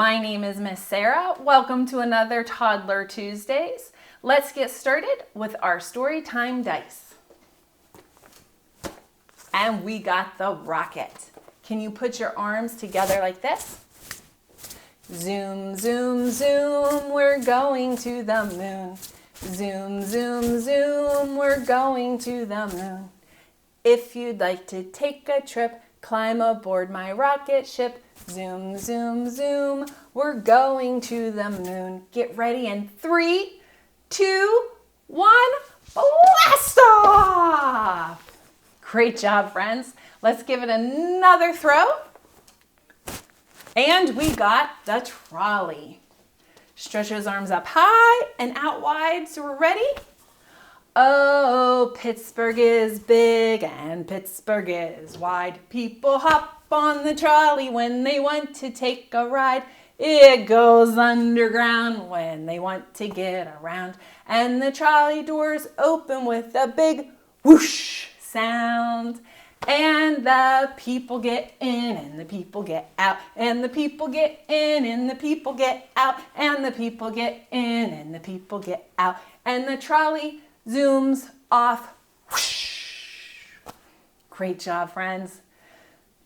My name is Miss Sarah. Welcome to another Toddler Tuesdays. Let's get started with our story time dice. And we got the rocket. Can you put your arms together like this? Zoom, zoom, zoom, we're going to the moon. Zoom, zoom, zoom, we're going to the moon. If you'd like to take a trip, climb aboard my rocket ship. Zoom, zoom, zoom, we're going to the moon. Get ready in 3, 2, 1, blast off! Great job, friends. Let's give it another throw. And we got the trolley. Stretch those arms up high and out wide so we're ready. Oh, Pittsburgh is big and Pittsburgh is wide. People hop on the trolley when they want to take a ride. It goes underground when they want to get around. And the trolley doors open with a big whoosh sound. And the people get in and the people get out. And the people get in and the people get out. And the people get in and the people get out. And the trolley zooms off. Whoosh. Great job, friends.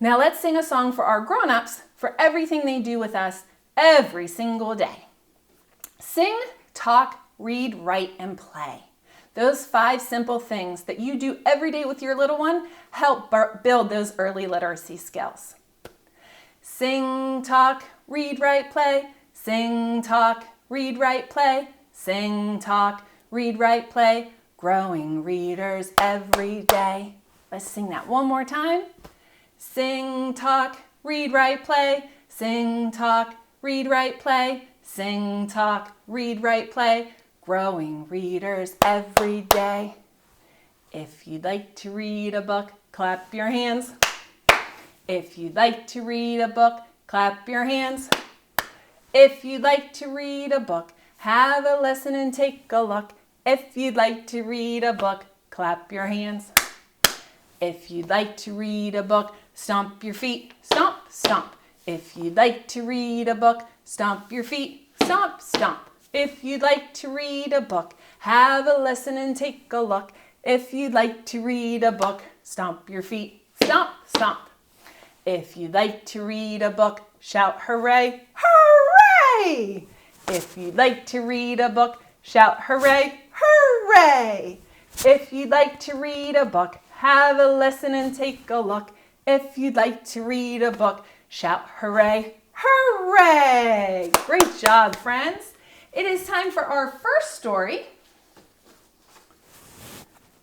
Now let's sing a song for our grown-ups for everything they do with us every single day. Sing, talk, read, write, and play. Those 5 simple things that you do every day with your little one help build those early literacy skills. Sing, talk, read, write, play. Sing, talk, read, write, play. Sing, talk, read, write, play. Growing readers every day. Let's sing that one more time. Sing, talk, read, write, play. Sing, talk, read, write, play. Sing, talk, read, write, play. Growing readers every day. If you'd like to read a book, clap your hands. If you'd like to read a book, clap your hands. If you'd like to read a book, have a lesson and take a look. If you'd like to read a book, clap your hands. If you'd like to read a book, stomp your feet, stomp, stomp. If you'd like to read a book, stomp your feet, stomp, stomp. If you'd like to read a book, have a lesson and take a look. If you'd like to read a book, stomp your feet, stomp, stomp. If you'd like to read a book, shout hooray, hooray! If you'd like to read a book, shout hooray, hooray! If you'd like to read a book, have a lesson and take a look. If you'd like to read a book, shout hooray, hooray! Great job, friends. It is time for our first story.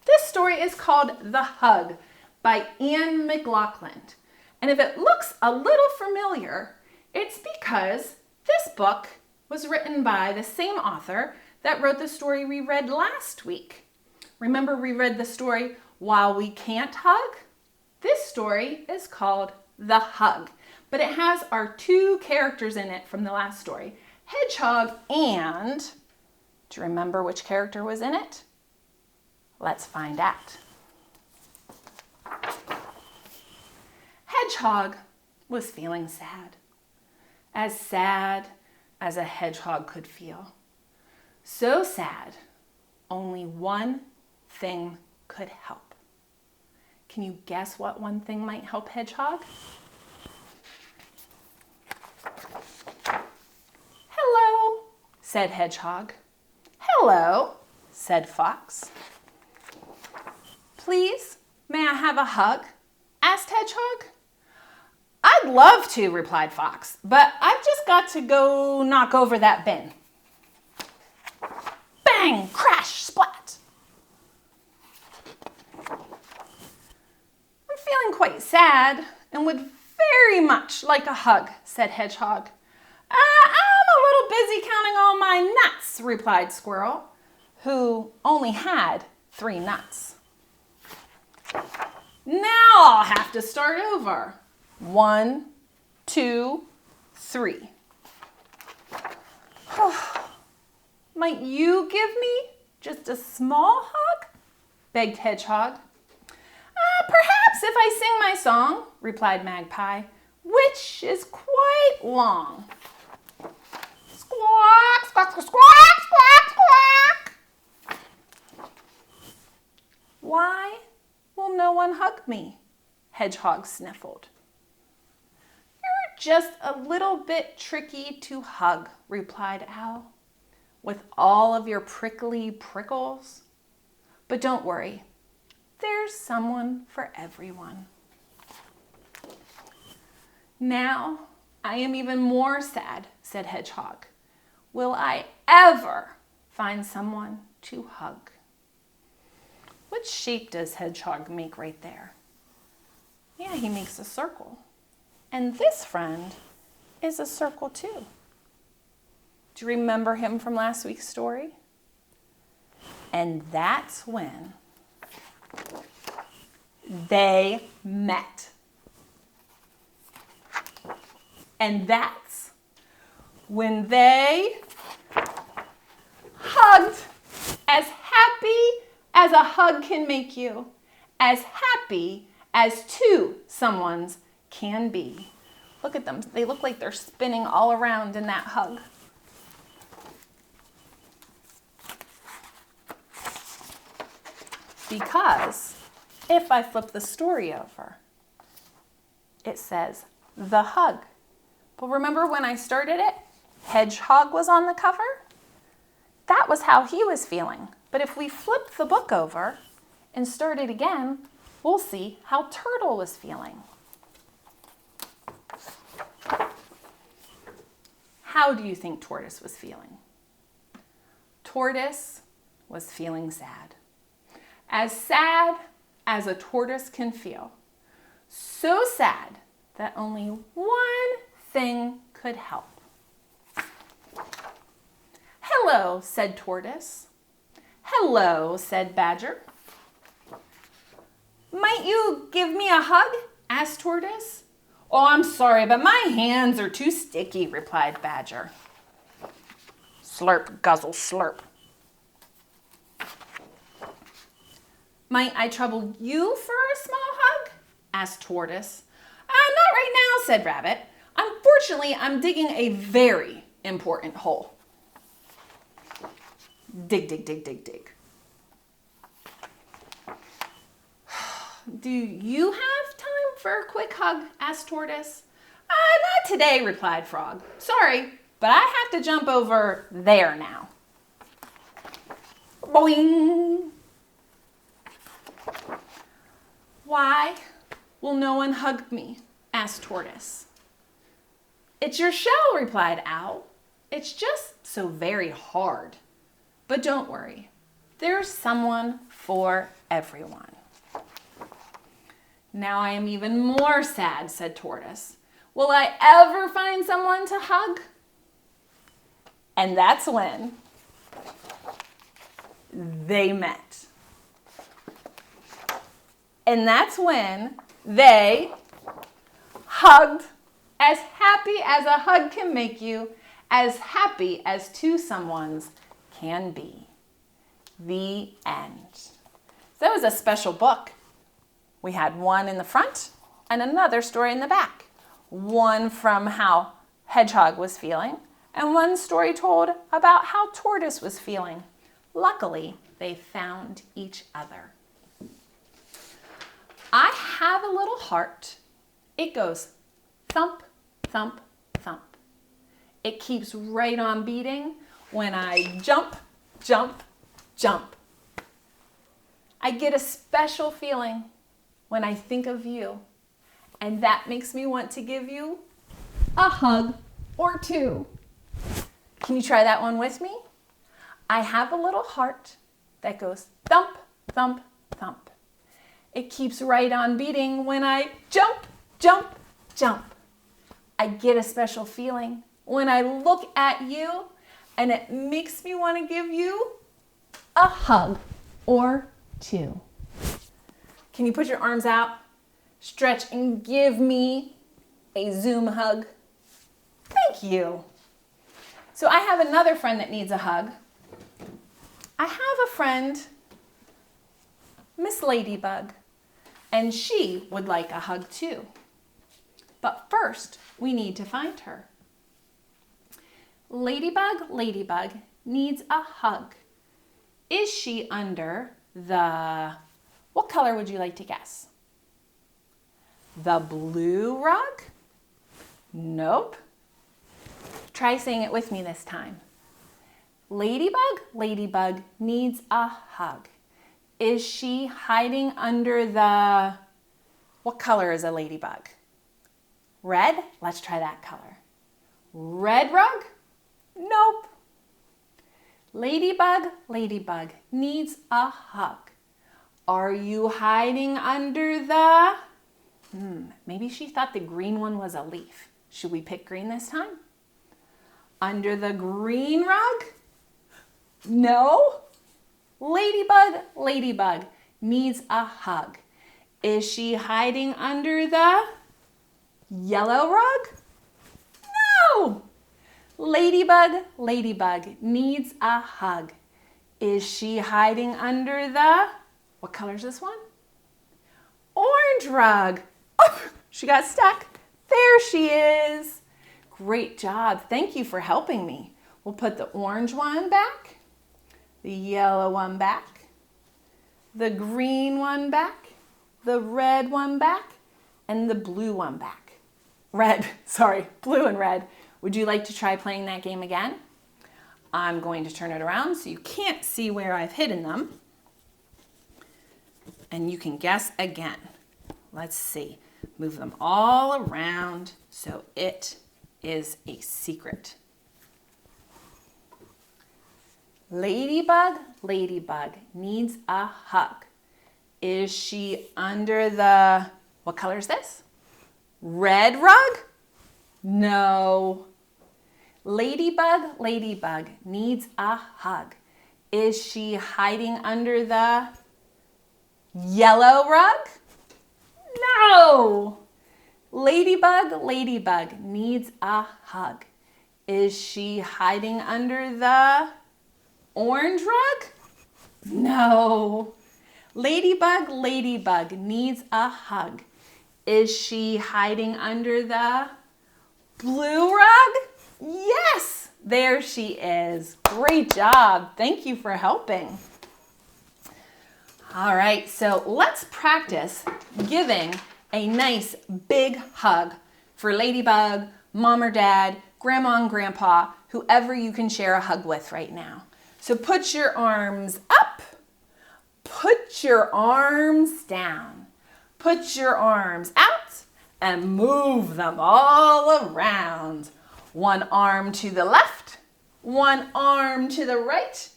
This story is called The Hug by Anne McLaughlin. And if it looks a little familiar, it's because this book was written by the same author that wrote the story we read last week. Remember we read the story While We Can't Hug? This story is called The Hug, but it has our 2 characters in it from the last story, Hedgehog and, do you remember which character was in it? Let's find out. Hedgehog was feeling sad as a hedgehog could feel. So sad, only one thing could help. Can you guess what one thing might help Hedgehog? Hello, said Hedgehog. Hello, said Fox. Please, may I have a hug? Asked Hedgehog. I'd love to, replied Fox, but I've just got to go knock over that bin. Bang, crash, splat. I'm feeling quite sad and would very much like a hug, said Hedgehog. I'm a little busy counting all my nuts, replied Squirrel, who only had 3 nuts. Now I'll have to start over. 1, 2, 3. Might you give me just a small hug? Begged Hedgehog. Perhaps if I sing my song, replied Magpie, which is quite long. squawk, squawk, squawk, squawk. Why will no one hug me? Hedgehog sniffled. You're just a little bit tricky to hug, replied Owl, with all of your prickly prickles. But don't worry, there's someone for everyone. Now I am even more sad, said Hedgehog. Will I ever find someone to hug? What shape does Hedgehog make right there? Yeah, he makes a circle. And this friend is a circle too. Do you remember him from last week's story? And that's when they met. And that's when they hugged, as happy as a hug can make you, as happy as two someone's can be. Look at them. They look like they're spinning all around in that hug. Because if I flip the story over, it says the hug. But remember when I started it, Hedgehog was on the cover? That was how he was feeling. But if we flip the book over and start it again, we'll see how Turtle was feeling. How do you think Tortoise was feeling? Tortoise was feeling sad as a tortoise can feel. So sad that only one thing could help. Hello, said Tortoise. Hello, said Badger. Might you give me a hug? Asked Tortoise. Oh, I'm sorry, but my hands are too sticky, replied Badger. Slurp, guzzle, slurp. Might I trouble you for a small hug? Asked Tortoise. Not right now, said Rabbit. Unfortunately, I'm digging a very important hole. Dig, dig, dig, dig, dig. Do you have time for a quick hug? Asked Tortoise. Not today, replied Frog. Sorry, but I have to jump over there now. Boing! Why will no one hug me? Asked Tortoise. It's your shell, replied Owl. It's just so very hard. But don't worry, there's someone for everyone. Now I am even more sad, said Tortoise. Will I ever find someone to hug? And that's when they met. And that's when they hugged, as happy as a hug can make you, as happy as two someones can be. The end. So that was a special book. We had one in the front and another story in the back. One from how Hedgehog was feeling and one story told about how Tortoise was feeling. Luckily, they found each other. I have a little heart. It goes thump, thump, thump. It keeps right on beating when I jump, jump, jump. I get a special feeling when I think of you, and that makes me want to give you a hug or two. Can you try that one with me? I have a little heart that goes thump, thump, thump. It keeps right on beating when I jump, jump, jump. I get a special feeling when I look at you, and it makes me want to give you a hug or two. Can you put your arms out, stretch, and give me a Zoom hug? Thank you. So I have another friend that needs a hug. I have a friend, Miss Ladybug, and she would like a hug too. But first, we need to find her. Ladybug, ladybug needs a hug. Is she under the, what color would you like to guess? The blue rug? Nope. Try saying it with me this time. Ladybug, ladybug needs a hug. Is she hiding under the, what color is a ladybug? Red? Let's try that color. Red rug? Nope. Ladybug, ladybug needs a hug. Are you hiding under the, maybe she thought the green one was a leaf. Should we pick green this time? Under the green rug? No. Ladybug, ladybug needs a hug. Is she hiding under the yellow rug? No. Ladybug, ladybug needs a hug. Is she hiding under the, what color is this one? Orange rug. Oh, she got stuck. There she is. Great job. Thank you for helping me. We'll put the orange one back, the yellow one back, the green one back, the red one back, and the blue one back. Blue and red. Would you like to try playing that game again? I'm going to turn it around so you can't see where I've hidden them. And you can guess again. Let's see. Move them all around so it is a secret. Ladybug, ladybug needs a hug. Is she under the, what color is this? Red rug? No. Ladybug, ladybug needs a hug. Is she hiding under the yellow rug? No. Ladybug, ladybug needs a hug. Is she hiding under the orange rug? No. Ladybug, ladybug needs a hug. Is she hiding under the blue rug? Yes, there she is. Great job. Thank you for helping. All right, so let's practice giving a nice big hug for Ladybug, Mom or Dad, Grandma and Grandpa, whoever you can share a hug with right now. So put your arms up, put your arms down, put your arms out, and move them all around. One arm to the left, one arm to the right.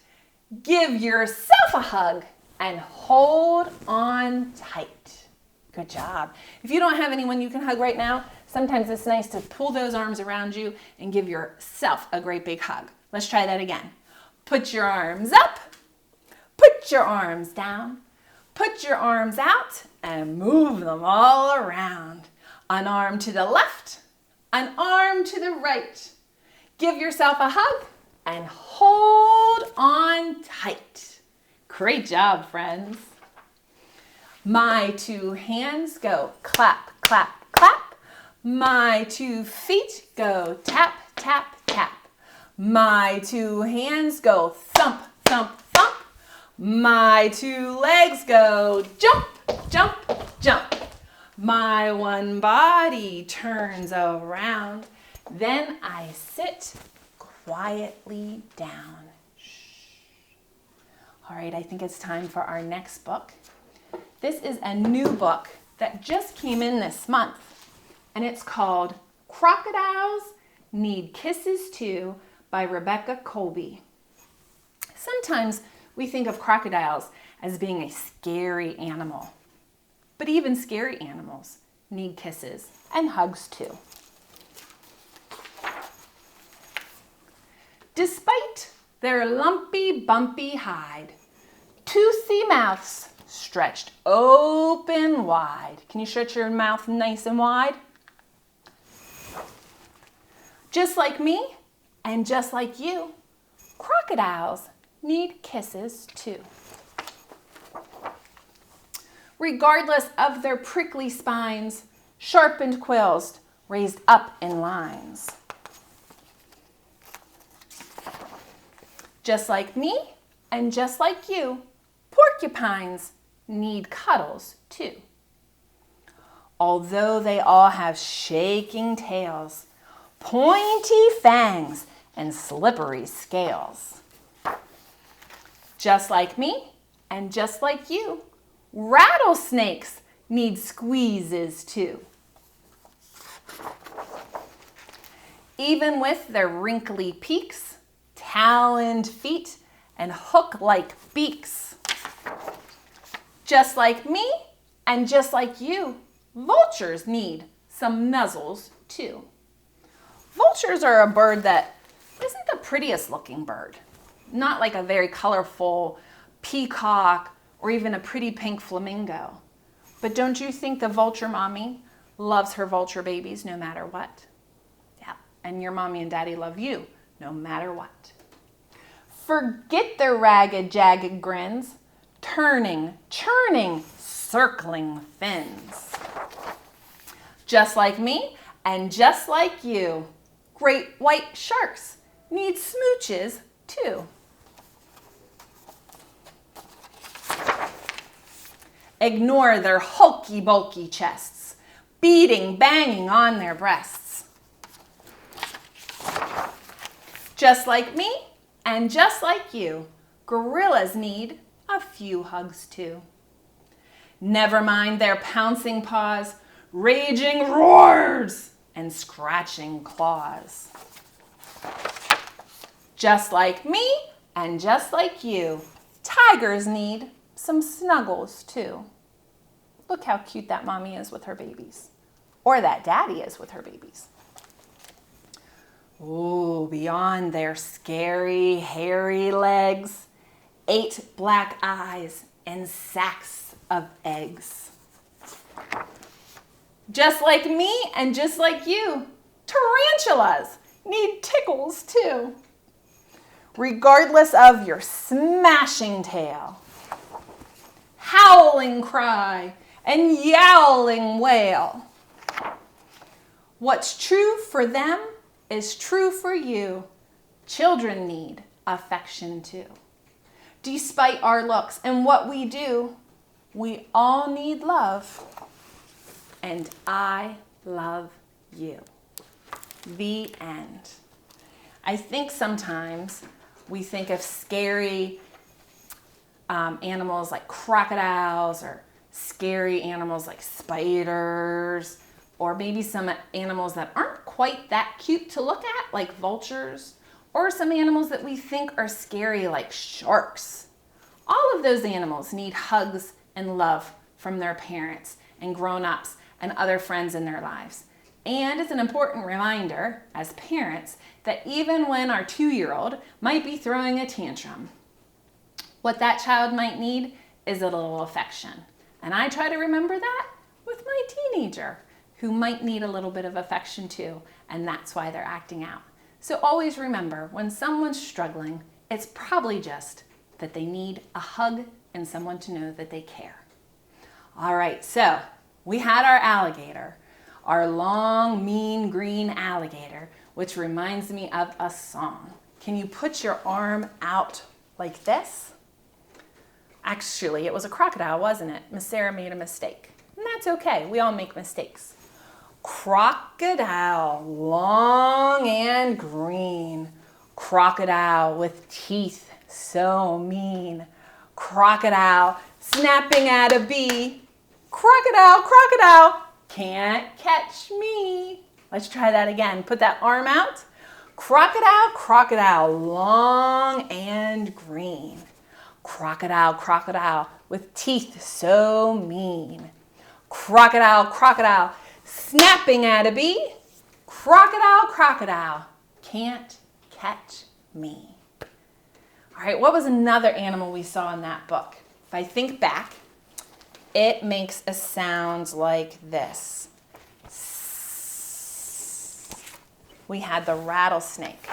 Give yourself a hug and hold on tight. Good job. If you don't have anyone you can hug right now, sometimes it's nice to pull those arms around you and give yourself a great big hug. Let's try that again. Put your arms up, put your arms down, put your arms out, and move them all around. An arm to the left, an arm to the right. Give yourself a hug and hold on tight. Great job, friends. My two hands go clap, clap, clap. My 2 feet go tap, tap, tap. My 2 hands go thump, thump, thump. My 2 legs go jump, jump, jump. My one body turns around. Then I sit quietly down. Shh. All right, I think it's time for our next book. This is a new book that just came in this month, and it's called Crocodiles Need Kisses Too by Rebecca Colby. Sometimes we think of crocodiles as being a scary animal, but even scary animals need kisses and hugs too. Despite their lumpy, bumpy hide, toothy mouths stretched open wide. Can you stretch your mouth nice and wide? Just like me and just like you, crocodiles need kisses too. Regardless of their prickly spines, sharpened quills raised up in lines. Just like me and just like you, porcupines need cuddles too. Although they all have shaking tails, pointy fangs, and slippery scales. Just like me and just like you, rattlesnakes need squeezes too. Even with their wrinkly peaks, taloned feet, and hook-like beaks. Just like me and just like you, vultures need some nuzzles too. Vultures are a bird that isn't the prettiest looking bird. Not like a very colorful peacock or even a pretty pink flamingo. But don't you think the vulture mommy loves her vulture babies no matter what? Yeah, and your mommy and daddy love you no matter what. Forget their ragged, jagged grins, turning, churning, circling fins. Just like me and just like you, great white sharks need smooches too. Ignore their hulky bulky chests, beating, banging on their breasts. Just like me and just like you, gorillas need a few hugs too. Never mind their pouncing paws, raging roars, and scratching claws. Just like me and just like you, tigers need some snuggles too. Look how cute that mommy is with her babies, or that daddy is with her babies. Ooh, beyond their scary, hairy legs, 8 black eyes and sacks of eggs. Just like me and just like you, tarantulas need tickles too. Regardless of your smashing tail, howling cry, and yowling wail. What's true for them is true for you. Children need affection too. Despite our looks and what we do, we all need love. And I love you. The end. I think sometimes we think of scary animals like crocodiles, or scary animals like spiders, or maybe some animals that aren't quite that cute to look at like vultures, or some animals that we think are scary like sharks. All of those animals need hugs and love from their parents and grown-ups and other friends in their lives. And it's an important reminder as parents that even when our 2-year-old might be throwing a tantrum, what that child might need is a little affection. And I try to remember that with my teenager, who might need a little bit of affection too, and that's why they're acting out. So always remember, when someone's struggling, it's probably just that they need a hug and someone to know that they care. All right, so we had our alligator, our long, mean, green alligator, which reminds me of a song. Can you put your arm out like this? Actually, it was a crocodile, wasn't it? Miss Sarah made a mistake. And that's okay, we all make mistakes. Crocodile, long and green. Crocodile with teeth so mean. Crocodile snapping at a bee. Crocodile, crocodile, can't catch me. Let's try that again. Put that arm out. Crocodile, crocodile, long and green. Crocodile, crocodile, with teeth so mean. Crocodile, crocodile, snapping at a bee. Crocodile, crocodile, can't catch me. All right, what was another animal we saw in that book? If I think back, it makes a sound like this. We had the rattlesnake.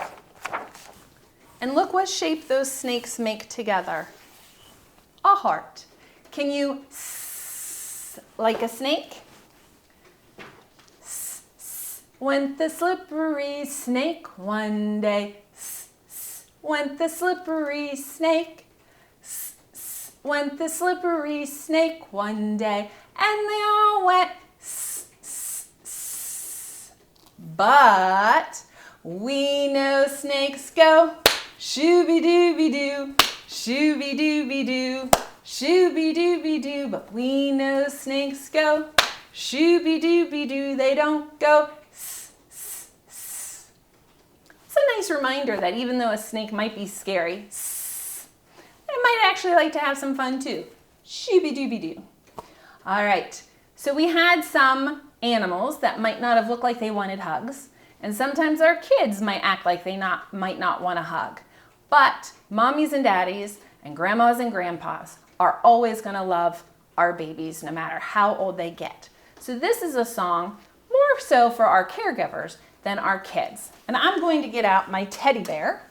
And look what shape those snakes make together. A heart. Can you like a snake? Went the slippery snake one day went the slippery snake. Went the slippery snake one day, and they all went But we know snakes go shooby-dooby-doo, shooby-dooby-doo, shooby-dooby-doo. But we know snakes go shooby-dooby-doo. They don't go It's a nice reminder that even though a snake might be scary, it might actually like to have some fun too. Shooby-dooby-doo. All right, so we had some animals that might not have looked like they wanted hugs, and sometimes our kids might act like they might not want a hug. But mommies and daddies and grandmas and grandpas are always gonna love our babies no matter how old they get. So this is a song more so for our caregivers than our kids. And I'm going to get out my teddy bear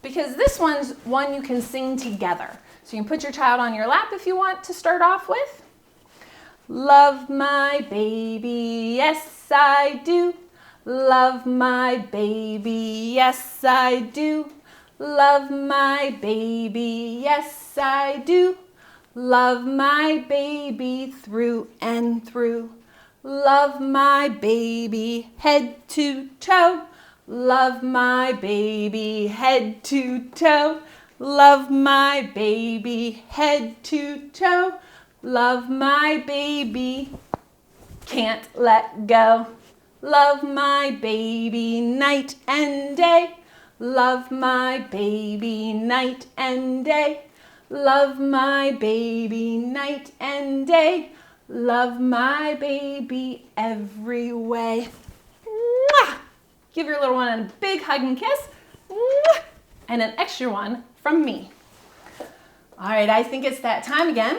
because this one's one you can sing together. So you can put your child on your lap if you want to start off with. Love my baby, yes I do. Love my baby, yes I do. Love my baby, yes I do. Love my baby through and through. Love my baby head to toe. Love my baby head to toe. Love my baby head to toe. Love my baby, can't let go. Love my baby night and day. Love my baby night and day. Love my baby night and day. Love my baby every way. Mwah! Give your little one a big hug and kiss. Mwah! And an extra one from me. All right, I think it's that time again.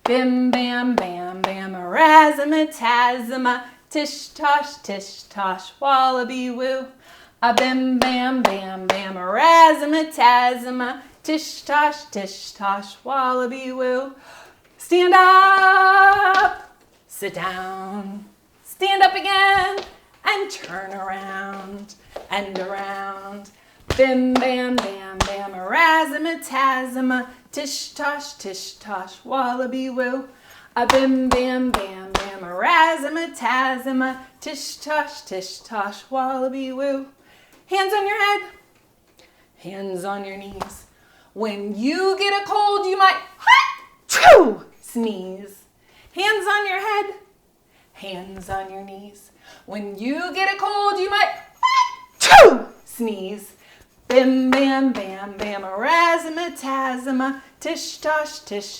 Bim, bam, bam, bam, razzmatazz, tish tosh, wallaby woo. A bim, bam, bam, bam, razzmatazz, tish tosh, wallaby woo. Stand up, sit down, stand up again, and turn around and around. Bim, bam, bam, bam, razzmatazz, tish tosh, wallaby woo. A bim, bam, bam, bam, razzmatazz, tish tosh, wallaby woo. Hands on your head, hands on your knees. When you get a cold, you might sneeze. Hands on your head, hands on your knees. When you get a cold, you might sneeze. Bim, bam, bam, bam, razzmatazz, tish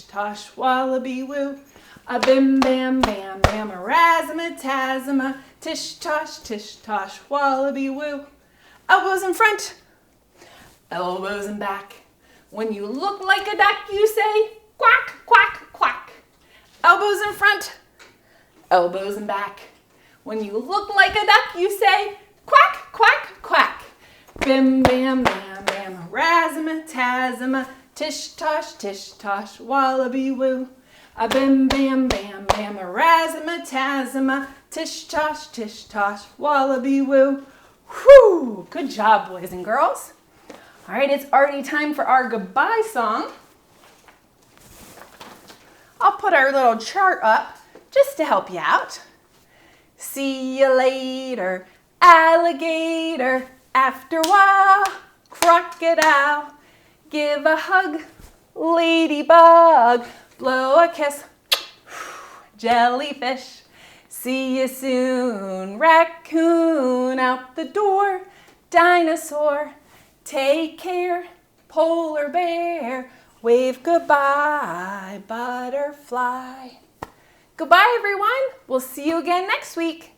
tosh, wallaby woo. A bim, bam, bam, bam, razzmatazz, tish tosh, wallaby woo. Elbows in front, elbows in back. When you look like a duck, you say quack, quack, quack. Elbows in front, elbows in back. When you look like a duck, you say quack, quack, quack. Bim, bam, bam, bam, razzmatazz, tish tosh, wallaby woo. A bim, bam, bam, bam, razzmatazz, tish tosh, wallaby woo. Whew, good job, boys and girls. All right, it's already time for our goodbye song. I'll put our little chart up just to help you out. See you later, alligator. After a while, crocodile. Give a hug, ladybug. Blow a kiss, jellyfish. See you soon, raccoon. Out the door, dinosaur. Take care, polar bear. Wave goodbye, butterfly. Goodbye, everyone. We'll see you again next week.